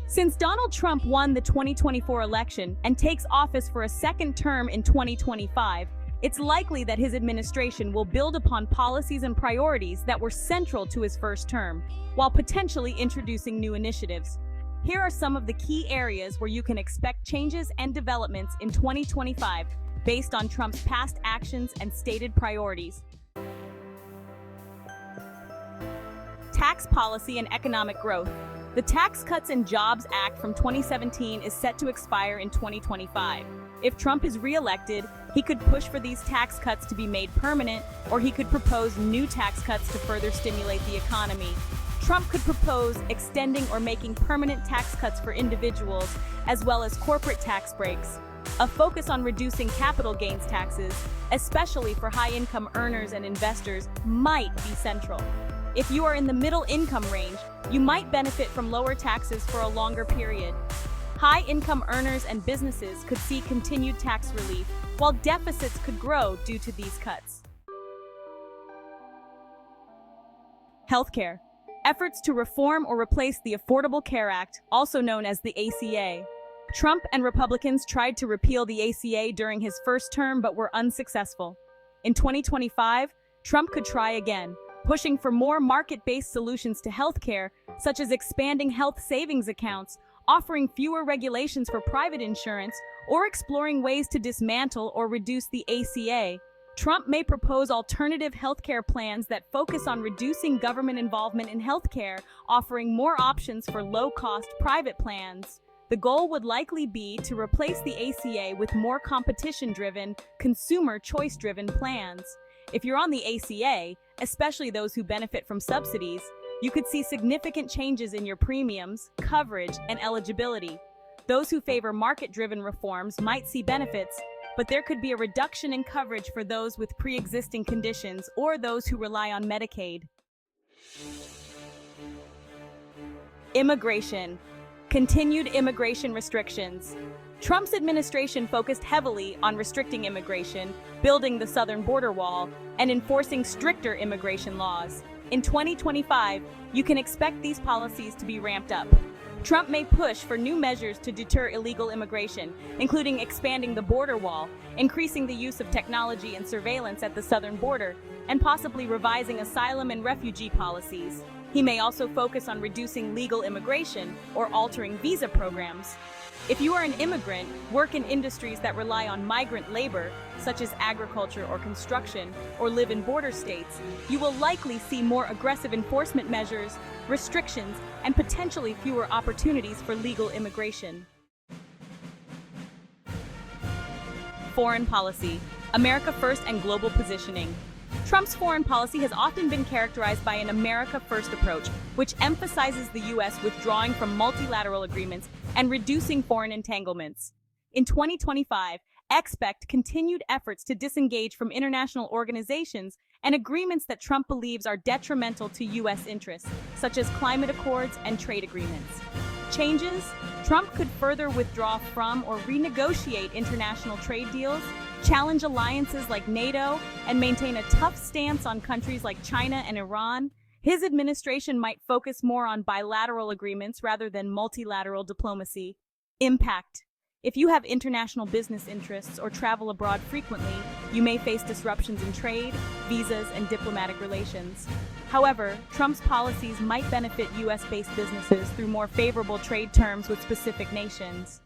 Since Donald Trump won the 2024 election and takes office for a second term in 2025, it's likely that his administration will build upon policies and priorities that were central to his first term, while potentially introducing new initiatives. Here are some of the key areas where you can expect changes and developments in 2025 based on Trump's past actions and stated priorities. Tax policy and economic growth. The Tax Cuts and Jobs Act from 2017 is set to expire in 2025. If Trump is re-elected, he could push for these tax cuts to be made permanent, or he could propose new tax cuts to further stimulate the economy. Trump could propose extending or making permanent tax cuts for individuals, as well as corporate tax breaks. A focus on reducing capital gains taxes, especially for high-income earners and investors, might be central. If you are in the middle income range, you might benefit from lower taxes for a longer period. High-income earners and businesses could see continued tax relief, while deficits could grow due to these cuts. Healthcare. Efforts to reform or replace the Affordable Care Act, also known as the ACA. Trump and Republicans tried to repeal the ACA during his first term but were unsuccessful. In 2025, Trump could try again, pushing for more market-based solutions to healthcare, such as expanding health savings accounts, offering fewer regulations for private insurance, or exploring ways to dismantle or reduce the ACA. Trump may propose alternative healthcare plans that focus on reducing government involvement in healthcare, offering more options for low-cost private plans. The goal would likely be to replace the ACA with more competition-driven, consumer choice-driven plans. If you're on the ACA, especially those who benefit from subsidies, you could see significant changes in your premiums, coverage, and eligibility. Those who favor market-driven reforms might see benefits, but there could be a reduction in coverage for those with pre-existing conditions or those who rely on Medicaid. Immigration. Continued immigration restrictions. Trump's administration focused heavily on restricting immigration, building the southern border wall, and enforcing stricter immigration laws. In 2025, you can expect these policies to be ramped up. Trump may push for new measures to deter illegal immigration, including expanding the border wall, increasing the use of technology and surveillance at the southern border, and possibly revising asylum and refugee policies. He may also focus on reducing legal immigration or altering visa programs. If you are an immigrant, work in industries that rely on migrant labor, such as agriculture or construction, or live in border states, you will likely see more aggressive enforcement measures, restrictions, and potentially fewer opportunities for legal immigration. Foreign policy. America First and global positioning. Trump's foreign policy has often been characterized by an America First approach, which emphasizes the U.S. withdrawing from multilateral agreements and reducing foreign entanglements. In 2025, expect continued efforts to disengage from international organizations and agreements that Trump believes are detrimental to U.S. interests, such as climate accords and trade agreements. Changes: Trump could further withdraw from or renegotiate international trade deals, challenge alliances like NATO, and maintain a tough stance on countries like China and Iran. His administration might focus more on bilateral agreements rather than multilateral diplomacy. Impact: if you have international business interests or travel abroad frequently, you may face disruptions in trade, visas, and diplomatic relations. However, Trump's policies might benefit U.S.-based businesses through more favorable trade terms with specific nations.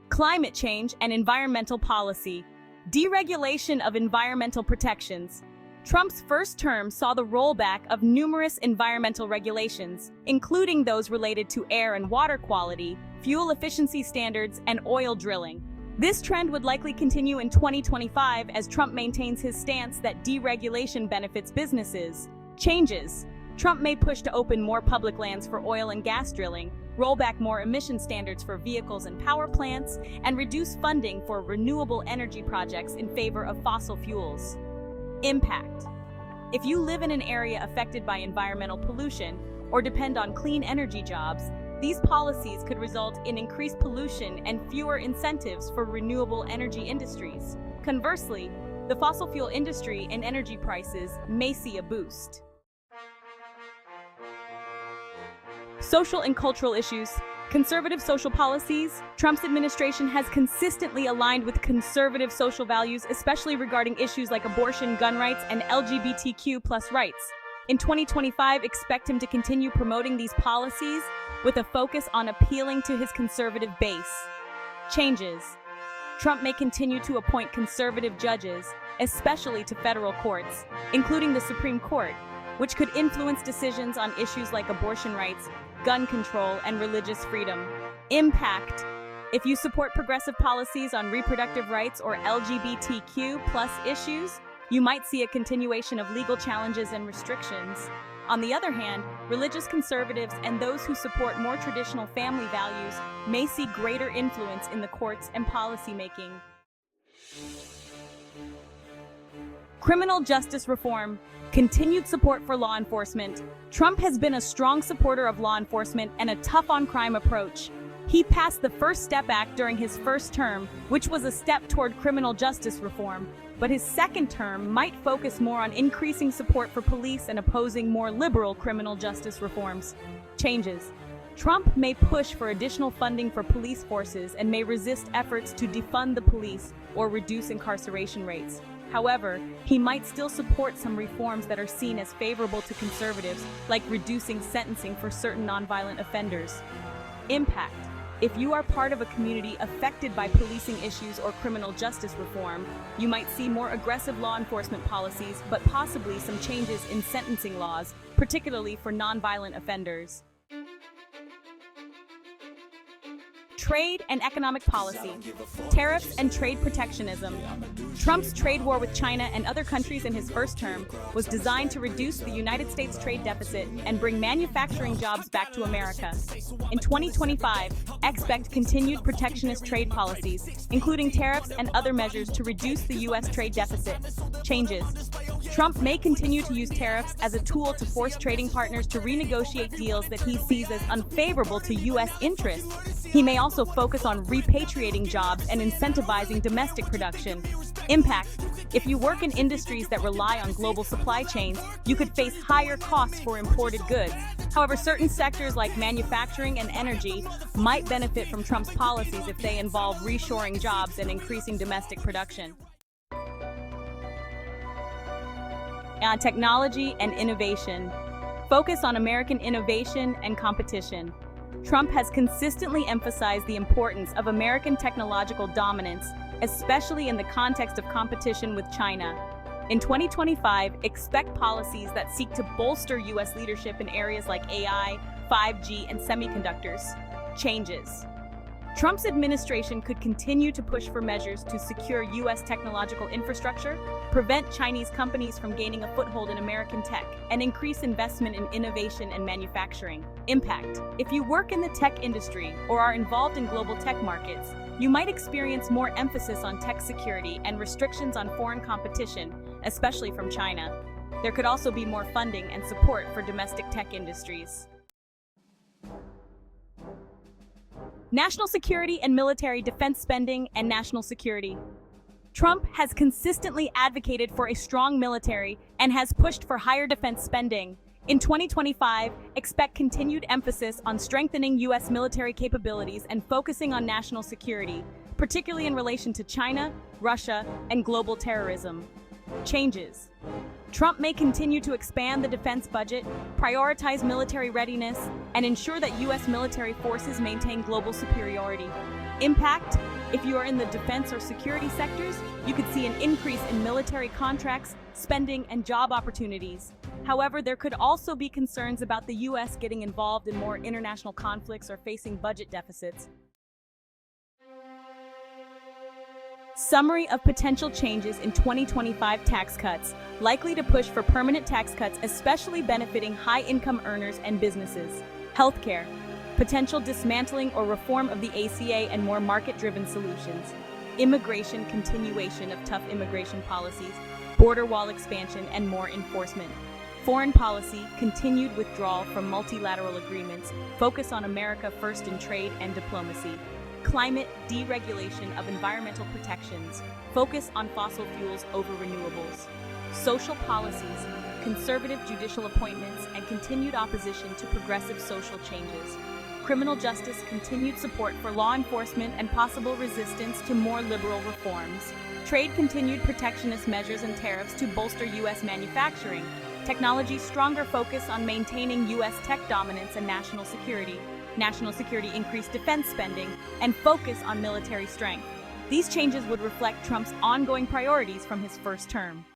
Climate change and environmental policy. Deregulation of environmental protections. Trump's first term saw the rollback of numerous environmental regulations, including those related to air and water quality, fuel efficiency standards, and oil drilling. This trend would likely continue in 2025 as Trump maintains his stance that deregulation benefits businesses. Changes: Trump may push to open more public lands for oil and gas drilling, roll back more emission standards for vehicles and power plants, and reduce funding for renewable energy projects in favor of fossil fuels. Impact: if you live in an area affected by environmental pollution or depend on clean energy jobs, these policies could result in increased pollution and fewer incentives for renewable energy industries. Conversely, the fossil fuel industry and energy prices may see a boost. Social and cultural issues. Conservative social policies. Trump's administration has consistently aligned with conservative social values, especially regarding issues like abortion, gun rights, and LGBTQ+ rights. In 2025, expect him to continue promoting these policies with a focus on appealing to his conservative base. Changes. Trump may continue to appoint conservative judges, especially to federal courts, including the Supreme Court, which could influence decisions on issues like abortion rights, gun control, and religious freedom. Impact. If you support progressive policies on reproductive rights or LGBTQ+ issues, you might see a continuation of legal challenges and restrictions. On the other hand, religious conservatives and those who support more traditional family values may see greater influence in the courts and policymaking. Criminal justice reform. Continued support for law enforcement. Trump has been a strong supporter of law enforcement and a tough-on-crime approach. He passed the First Step Act during his first term, which was a step toward criminal justice reform, but his second term might focus more on increasing support for police and opposing more liberal criminal justice reforms. Changes. Trump may push for additional funding for police forces and may resist efforts to defund the police or reduce incarceration rates. However, he might still support some reforms that are seen as favorable to conservatives, like reducing sentencing for certain nonviolent offenders. Impact. If you are part of a community affected by policing issues or criminal justice reform, you might see more aggressive law enforcement policies, but possibly some changes in sentencing laws, particularly for nonviolent offenders. Trade and economic policy. Tariffs and trade protectionism. Trump's trade war with China and other countries in his first term was designed to reduce the United States trade deficit and bring manufacturing jobs back to America. In 2025, expect continued protectionist trade policies, including tariffs and other measures to reduce the U.S. trade deficit. Changes. Trump may continue to use tariffs as a tool to force trading partners to renegotiate deals that he sees as unfavorable to U.S. interests. He may also focus on repatriating jobs and incentivizing domestic production. Impact. If you work in industries that rely on global supply chains, you could face higher costs for imported goods. However, certain sectors like manufacturing and energy might benefit from Trump's policies if they involve reshoring jobs and increasing domestic production. Technology and innovation. Focus on American innovation and competition. Trump has consistently emphasized the importance of American technological dominance, especially in the context of competition with China. In 2025, expect policies that seek to bolster U.S. leadership in areas like AI, 5G, and semiconductors. Changes. Trump's administration could continue to push for measures to secure U.S. technological infrastructure, prevent Chinese companies from gaining a foothold in American tech, and increase investment in innovation and manufacturing. Impact. If you work in the tech industry or are involved in global tech markets, you might experience more emphasis on tech security and restrictions on foreign competition, especially from China. There could also be more funding and support for domestic tech industries. National security and military defense spending and national security. Trump has consistently advocated for a strong military and has pushed for higher defense spending. In 2025, expect continued emphasis on strengthening U.S. military capabilities and focusing on national security, particularly in relation to China, Russia, and global terrorism. Changes. Trump may continue to expand the defense budget, prioritize military readiness, and ensure that U.S. military forces maintain global superiority. Impact. If you are in the defense or security sectors, you could see an increase in military contracts, spending, and job opportunities. However, there could also be concerns about the U.S. getting involved in more international conflicts or facing budget deficits. Summary of potential changes in 2025 tax cuts, likely to push for permanent tax cuts, especially benefiting high-income earners and businesses. Healthcare. Potential dismantling or reform of the ACA and more market-driven solutions. Immigration. Continuation of tough immigration policies, border wall expansion, and more enforcement. Foreign policy. Continued withdrawal from multilateral agreements. Focus on America first in trade and diplomacy. Climate. Deregulation of environmental protections. Focus on fossil fuels over renewables. Social policies. conservative judicial appointments, and continued opposition to progressive social changes. Criminal justice continued support for law enforcement and possible resistance to more liberal reforms. Trade continued protectionist measures and tariffs to bolster U.S. manufacturing. Technology's stronger focus on maintaining U.S. tech dominance and national security. National security increased defense spending and focus on military strength. These changes would reflect Trump's ongoing priorities from his first term.